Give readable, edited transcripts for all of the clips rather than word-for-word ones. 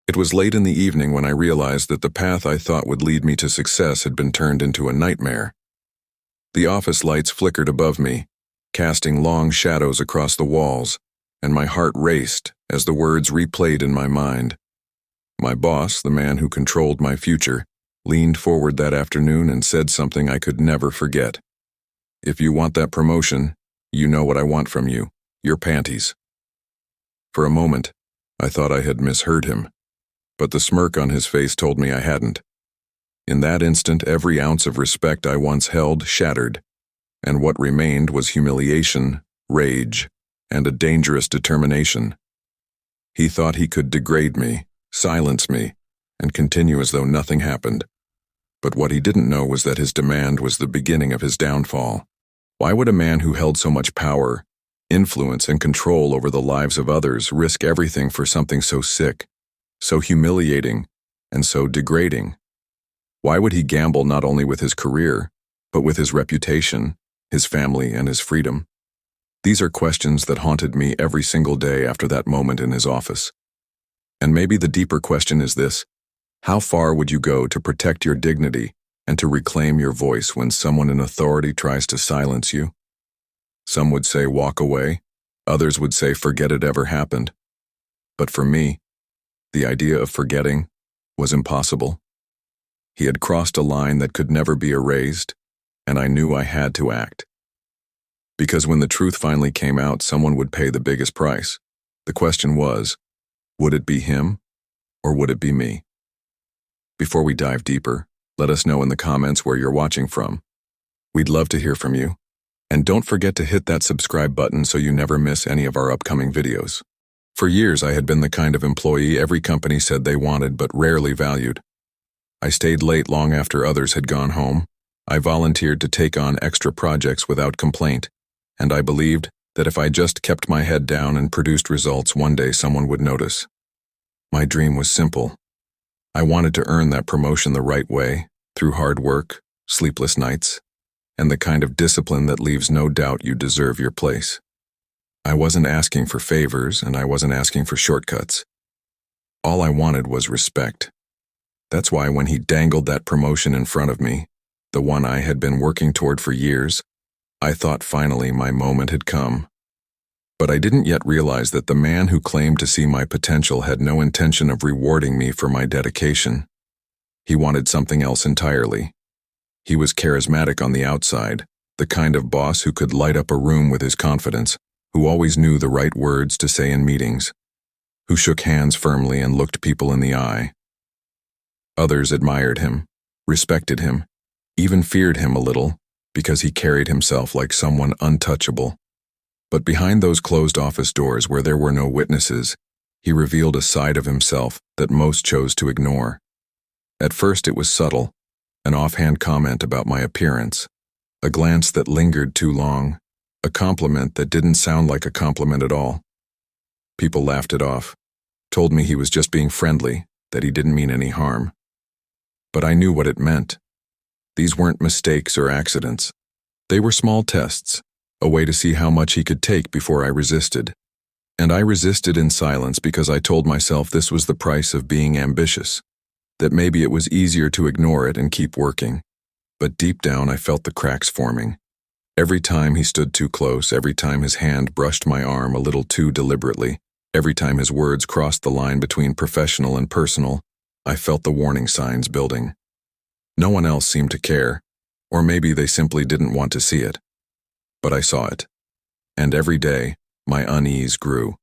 It was late in the evening when I realized that the path I thought would lead me to success had been turned into a nightmare. The office lights flickered above me, casting long shadows across the walls, and my heart raced as the words replayed in my mind. My boss, the man who controlled my future, leaned forward that afternoon and said something I could never forget. "If you want that promotion, you know what I want from you, your panties." For a moment, I thought I had misheard him, but the smirk on his face told me I hadn't. In that instant, every ounce of respect I once held shattered, and what remained was humiliation, rage, and a dangerous determination. He thought he could degrade me, silence me, and continue as though nothing happened. But what he didn't know was that his demand was the beginning of his downfall. Why would a man who held so much power, influence, and control over the lives of others risk everything for something so sick, so humiliating, and so degrading? Why would he gamble not only with his career, but with his reputation, his family, and his freedom? These are questions that haunted me every single day after that moment in his office. And maybe the deeper question is this: how far would you go to protect your dignity and to reclaim your voice when someone in authority tries to silence you? Some would say walk away, others would say forget it ever happened. But for me, the idea of forgetting was impossible. He had crossed a line that could never be erased, and I knew I had to act. Because when the truth finally came out, someone would pay the biggest price. The question was, would it be him, or would it be me? Before we dive deeper, let us know in the comments where you're watching from. We'd love to hear from you. And don't forget to hit that subscribe button so you never miss any of our upcoming videos. For years, I had been the kind of employee every company said they wanted but rarely valued. I stayed late long after others had gone home. I volunteered to take on extra projects without complaint, and I believed that if I just kept my head down and produced results, one day someone would notice. My dream was simple. I wanted to earn that promotion the right way, through hard work, sleepless nights, and the kind of discipline that leaves no doubt you deserve your place. I wasn't asking for favors, and I wasn't asking for shortcuts. All I wanted was respect. That's why when he dangled that promotion in front of me, the one I had been working toward for years, I thought finally my moment had come. But I didn't yet realize that the man who claimed to see my potential had no intention of rewarding me for my dedication. He wanted something else entirely. He was charismatic on the outside, the kind of boss who could light up a room with his confidence, who always knew the right words to say in meetings, who shook hands firmly and looked people in the eye. Others admired him, respected him, even feared him a little, because he carried himself like someone untouchable. But behind those closed office doors where there were no witnesses, he revealed a side of himself that most chose to ignore. At first it was subtle, an offhand comment about my appearance, a glance that lingered too long, a compliment that didn't sound like a compliment at all. People laughed it off, told me he was just being friendly, that he didn't mean any harm. But I knew what it meant. These weren't mistakes or accidents. They were small tests, a way to see how much he could take before I resisted. And I resisted in silence because I told myself this was the price of being ambitious, that maybe it was easier to ignore it and keep working. But deep down I felt the cracks forming. Every time he stood too close, every time his hand brushed my arm a little too deliberately, every time his words crossed the line between professional and personal, I felt the warning signs building. No one else seemed to care, or maybe they simply didn't want to see it. But I saw it. And every day, my unease grew,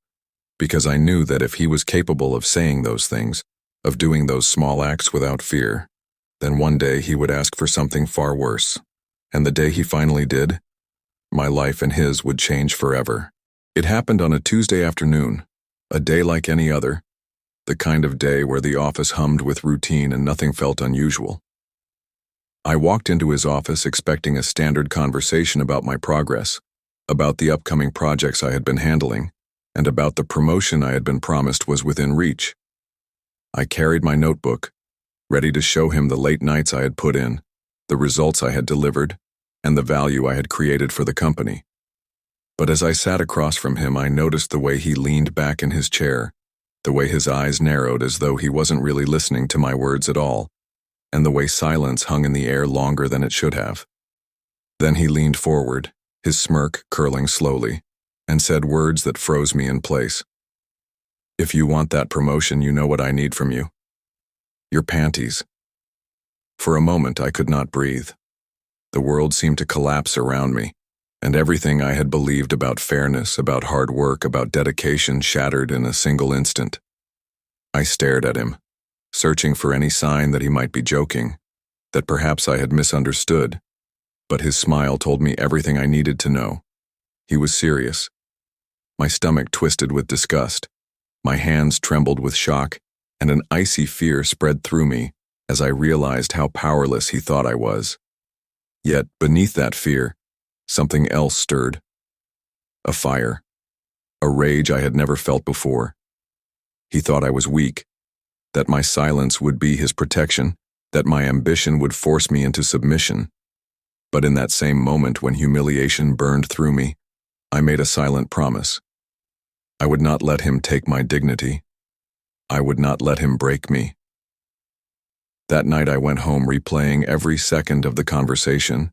because I knew that if he was capable of saying those things, of doing those small acts without fear, then one day he would ask for something far worse. And the day he finally did, my life and his would change forever. It happened on a Tuesday afternoon, a day like any other, the kind of day where the office hummed with routine and nothing felt unusual. I walked into his office expecting a standard conversation about my progress, about the upcoming projects I had been handling, and about the promotion I had been promised was within reach. I carried my notebook, ready to show him the late nights I had put in, the results I had delivered, and the value I had created for the company. But as I sat across from him, I noticed the way he leaned back in his chair, the way his eyes narrowed as though he wasn't really listening to my words at all, and the way silence hung in the air longer than it should have. Then he leaned forward, his smirk curling slowly, and said words that froze me in place. "If you want that promotion, you know what I need from you. Your panties." For a moment, I could not breathe. The world seemed to collapse around me, and everything I had believed about fairness, about hard work, about dedication shattered in a single instant. I stared at him, searching for any sign that he might be joking, that perhaps I had misunderstood, but his smile told me everything I needed to know. He was serious. My stomach twisted with disgust, my hands trembled with shock, and an icy fear spread through me as I realized how powerless he thought I was. Yet, beneath that fear, something else stirred. A fire. A rage I had never felt before. He thought I was weak, that my silence would be his protection, that my ambition would force me into submission. But in that same moment when humiliation burned through me, I made a silent promise. I would not let him take my dignity. I would not let him break me. That night I went home replaying every second of the conversation,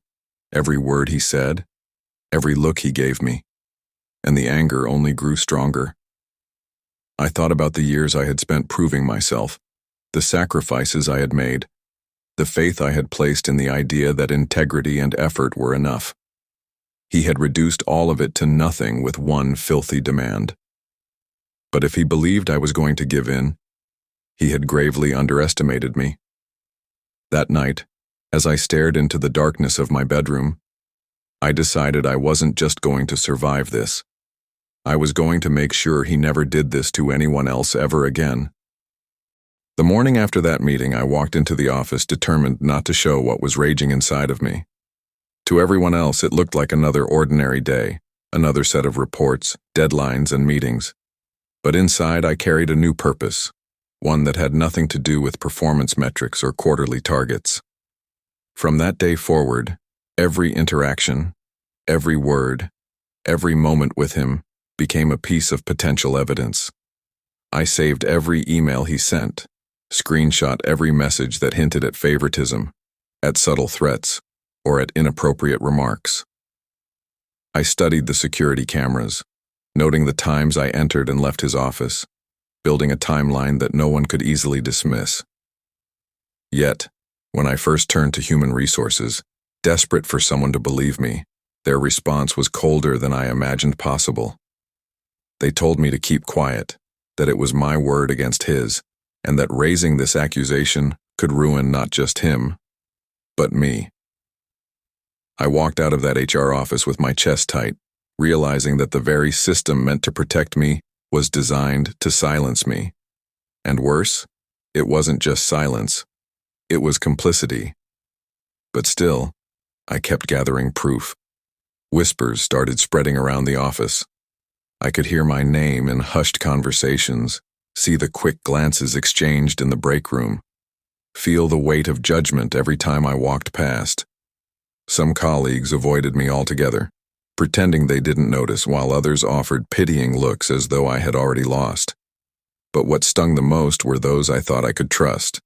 every word he said, every look he gave me, and the anger only grew stronger. I thought about the years I had spent proving myself, the sacrifices I had made, the faith I had placed in the idea that integrity and effort were enough. He had reduced all of it to nothing with one filthy demand. But if he believed I was going to give in, he had gravely underestimated me. That night, as I stared into the darkness of my bedroom, I decided I wasn't just going to survive this. I was going to make sure he never did this to anyone else ever again. The morning after that meeting, I walked into the office determined not to show what was raging inside of me. To everyone else, it looked like another ordinary day, another set of reports, deadlines, and meetings. But inside, I carried a new purpose, one that had nothing to do with performance metrics or quarterly targets. From that day forward, every interaction, every word, every moment with him became a piece of potential evidence. I saved every email he sent, screenshot every message that hinted at favoritism, at subtle threats, or at inappropriate remarks. I studied the security cameras, noting the times I entered and left his office, building a timeline that no one could easily dismiss. Yet, when I first turned to human resources, desperate for someone to believe me, their response was colder than I imagined possible. They told me to keep quiet, that it was my word against his, and that raising this accusation could ruin not just him, but me. I walked out of that HR office with my chest tight, realizing that the very system meant to protect me was designed to silence me. And worse, it wasn't just silence, it was complicity. But still, I kept gathering proof. Whispers started spreading around the office. I could hear my name in hushed conversations, see the quick glances exchanged in the break room, feel the weight of judgment every time I walked past. Some colleagues avoided me altogether, pretending they didn't notice, while others offered pitying looks as though I had already lost. But what stung the most were those I thought I could trust.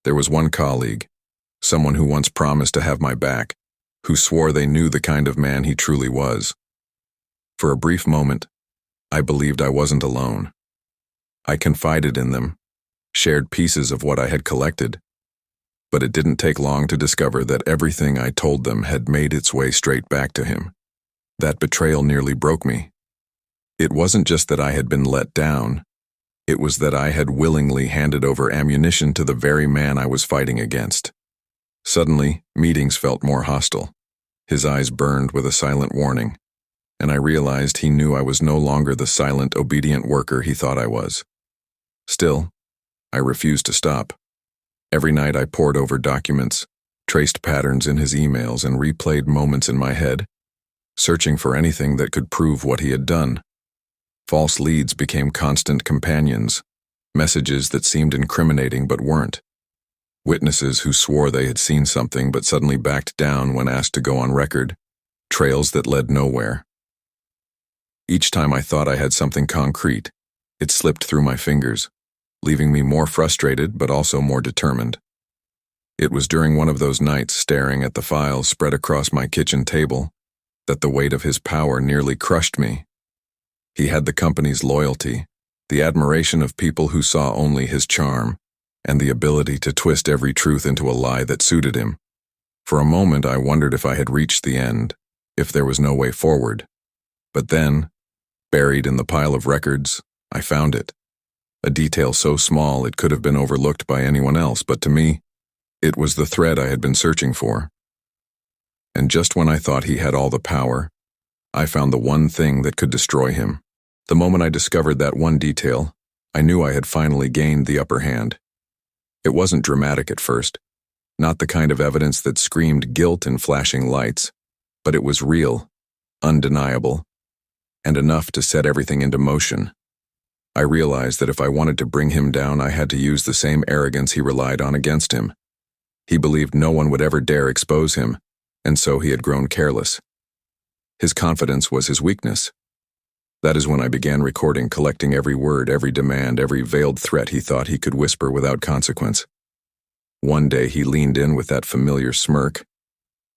There was one colleague, someone who once promised to have my back, who swore they knew the kind of man he truly was. For a brief moment, I believed I wasn't alone. I confided in them, shared pieces of what I had collected, but it didn't take long to discover that everything I told them had made its way straight back to him. That betrayal nearly broke me. It wasn't just that I had been let down, it was that I had willingly handed over ammunition to the very man I was fighting against. Suddenly, meetings felt more hostile. His eyes burned with a silent warning, and I realized he knew I was no longer the silent, obedient worker he thought I was. Still, I refused to stop. Every night I pored over documents, traced patterns in his emails, and replayed moments in my head, searching for anything that could prove what he had done. False leads became constant companions, messages that seemed incriminating but weren't. Witnesses who swore they had seen something but suddenly backed down when asked to go on record, trails that led nowhere. Each time I thought I had something concrete, It slipped through my fingers, leaving me more frustrated but also more determined. It was during one of those nights staring at the files spread across my kitchen table that the weight of his power nearly crushed me. He had the company's loyalty, the admiration of people who saw only his charm, and the ability to twist every truth into a lie that suited him. For a moment I wondered if I had reached the end, if there was no way forward. But then, buried in the pile of records, I found it. A detail so small it could have been overlooked by anyone else, but to me, it was the thread I had been searching for. And just when I thought he had all the power, I found the one thing that could destroy him. The moment I discovered that one detail, I knew I had finally gained the upper hand. It wasn't dramatic at first, not the kind of evidence that screamed guilt in flashing lights, but it was real, undeniable, and enough to set everything into motion. I realized that if I wanted to bring him down, I had to use the same arrogance he relied on against him. He believed no one would ever dare expose him, and so he had grown careless. His confidence was his weakness. That is when I began recording, collecting every word, every demand, every veiled threat he thought he could whisper without consequence. One day he leaned in with that familiar smirk,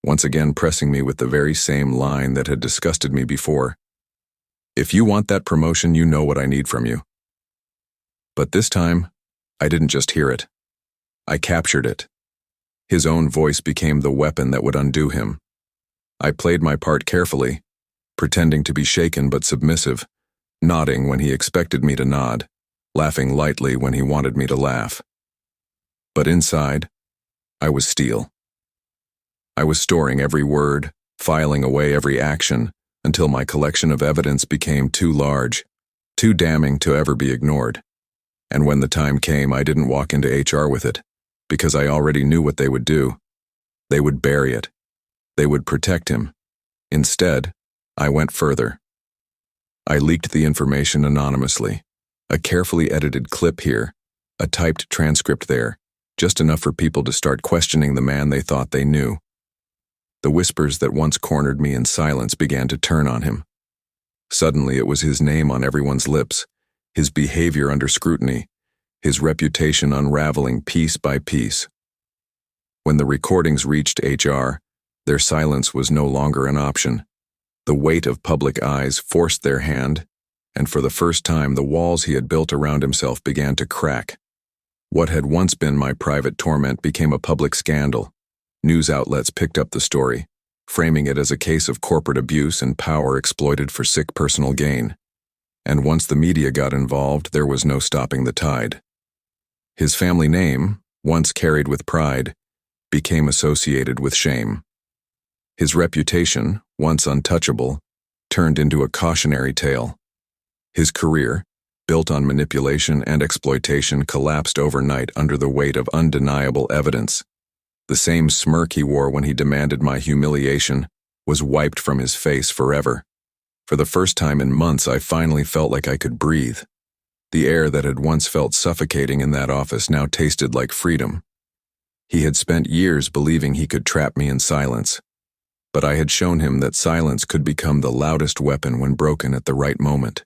once again pressing me with the very same line that had disgusted me before. "If you want that promotion, you know what I need from you." But this time, I didn't just hear it. I captured it. His own voice became the weapon that would undo him. I played my part carefully, pretending to be shaken but submissive, nodding when he expected me to nod, laughing lightly when he wanted me to laugh. But inside, I was steel. I was storing every word, filing away every action, until my collection of evidence became too large, too damning to ever be ignored. And when the time came, I didn't walk into HR with it, because I already knew what they would do. They would bury it. They would protect him. Instead, I went further. I leaked the information anonymously. A carefully edited clip here, a typed transcript there, just enough for people to start questioning the man they thought they knew. The whispers that once cornered me in silence began to turn on him. Suddenly it was his name on everyone's lips, his behavior under scrutiny, his reputation unraveling piece by piece. When the recordings reached HR, their silence was no longer an option. The weight of public eyes forced their hand, and for the first time the walls he had built around himself began to crack. What had once been my private torment became a public scandal. News outlets picked up the story, framing it as a case of corporate abuse and power exploited for sick personal gain. And once the media got involved, there was no stopping the tide. His family name, once carried with pride, became associated with shame. His reputation, once untouchable, turned into a cautionary tale. His career, built on manipulation and exploitation, collapsed overnight under the weight of undeniable evidence. The same smirk he wore when he demanded my humiliation was wiped from his face forever. For the first time in months, I finally felt like I could breathe. The air that had once felt suffocating in that office now tasted like freedom. He had spent years believing he could trap me in silence, but I had shown him that silence could become the loudest weapon when broken at the right moment.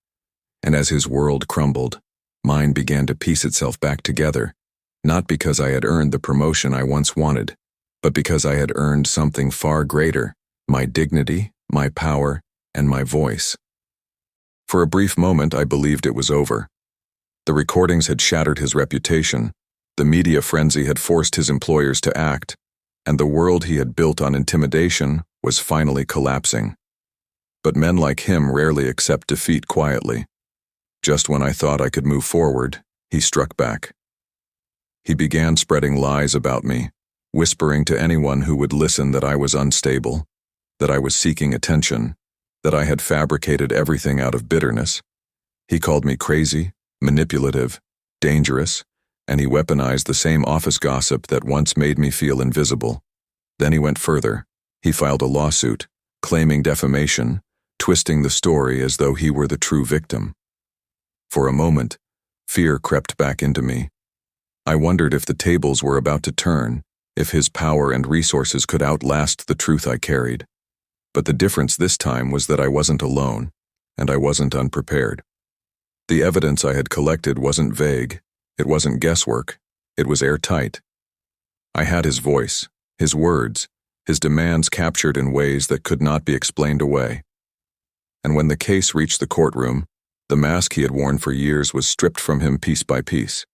And as his world crumbled, mine began to piece itself back together, not because I had earned the promotion I once wanted, but because I had earned something far greater, my dignity, my power, and my voice. For a brief moment, I believed it was over. The recordings had shattered his reputation, the media frenzy had forced his employers to act, and the world he had built on intimidation was finally collapsing. But men like him rarely accept defeat quietly. Just when I thought I could move forward, he struck back. He began spreading lies about me, whispering to anyone who would listen that I was unstable, that I was seeking attention, that I had fabricated everything out of bitterness. He called me crazy, manipulative, dangerous, and he weaponized the same office gossip that once made me feel invisible. Then he went further. He filed a lawsuit, claiming defamation, twisting the story as though he were the true victim. For a moment, fear crept back into me. I wondered if the tables were about to turn, if his power and resources could outlast the truth I carried. But the difference this time was that I wasn't alone, and I wasn't unprepared. The evidence I had collected wasn't vague, it wasn't guesswork, it was airtight. I had his voice, his words, his demands captured in ways that could not be explained away. And when the case reached the courtroom, the mask he had worn for years was stripped from him piece by piece.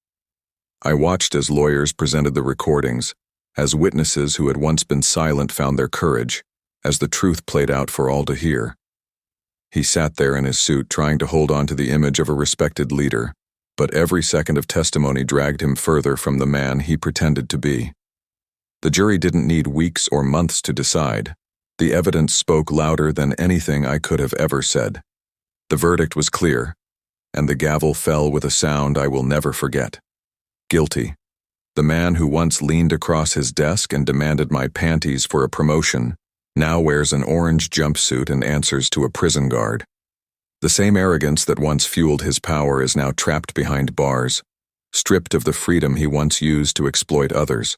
I watched as lawyers presented the recordings, as witnesses who had once been silent found their courage, as the truth played out for all to hear. He sat there in his suit trying to hold on to the image of a respected leader, but every second of testimony dragged him further from the man he pretended to be. The jury didn't need weeks or months to decide. The evidence spoke louder than anything I could have ever said. The verdict was clear, and the gavel fell with a sound I will never forget. Guilty. The man who once leaned across his desk and demanded my panties for a promotion now wears an orange jumpsuit and answers to a prison guard. The same arrogance that once fueled his power is now trapped behind bars, stripped of the freedom he once used to exploit others.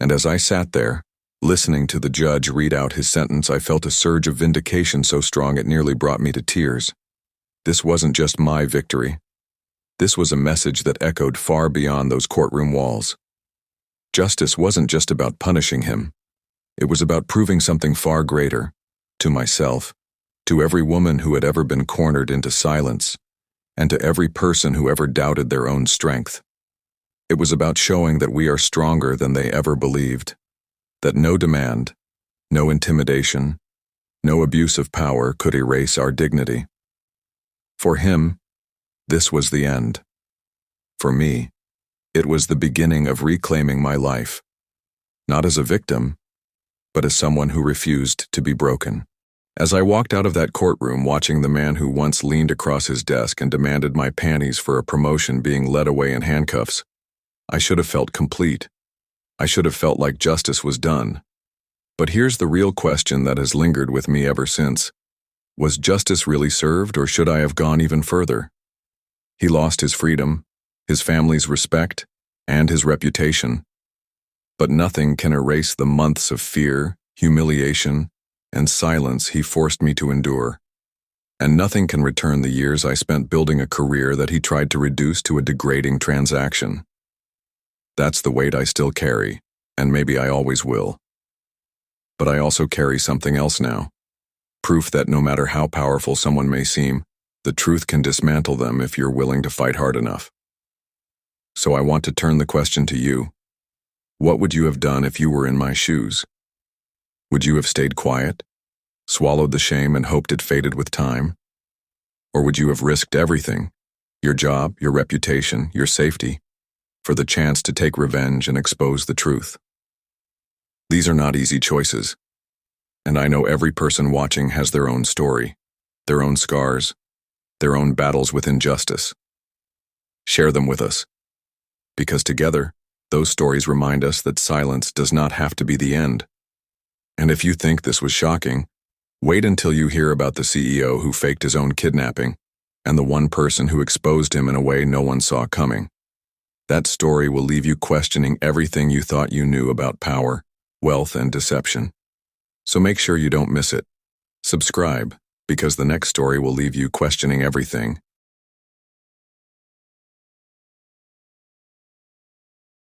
And as I sat there, listening to the judge read out his sentence, I felt a surge of vindication so strong it nearly brought me to tears. This wasn't just my victory. This was a message that echoed far beyond those courtroom walls. Justice wasn't just about punishing him. It was about proving something far greater, to myself, to every woman who had ever been cornered into silence, and to every person who ever doubted their own strength. It was about showing that we are stronger than they ever believed, that no demand, no intimidation, no abuse of power could erase our dignity. For him, this was the end. For me, it was the beginning of reclaiming my life, not as a victim, but as someone who refused to be broken. As I walked out of that courtroom watching the man who once leaned across his desk and demanded my panties for a promotion being led away in handcuffs, I should have felt complete. I should have felt like justice was done. But here's the real question that has lingered with me ever since. Was justice really served, or should I have gone even further? He lost his freedom, his family's respect, and his reputation. But nothing can erase the months of fear, humiliation, and silence he forced me to endure. And nothing can return the years I spent building a career that he tried to reduce to a degrading transaction. That's the weight I still carry, and maybe I always will. But I also carry something else now. Proof that no matter how powerful someone may seem, the truth can dismantle them if you're willing to fight hard enough. So I want to turn the question to you. What would you have done if you were in my shoes? Would you have stayed quiet, swallowed the shame and hoped it faded with time? Or would you have risked everything, your job, your reputation, your safety, for the chance to take revenge and expose the truth? These are not easy choices, and I know every person watching has their own story, their own scars, their own battles with injustice. Share them with us, because together, those stories remind us that silence does not have to be the end. And if you think this was shocking, wait until you hear about the CEO who faked his own kidnapping and the one person who exposed him in a way no one saw coming. That story will leave you questioning everything you thought you knew about power, wealth, and deception. So make sure you don't miss it. Subscribe, because the next story will leave you questioning everything,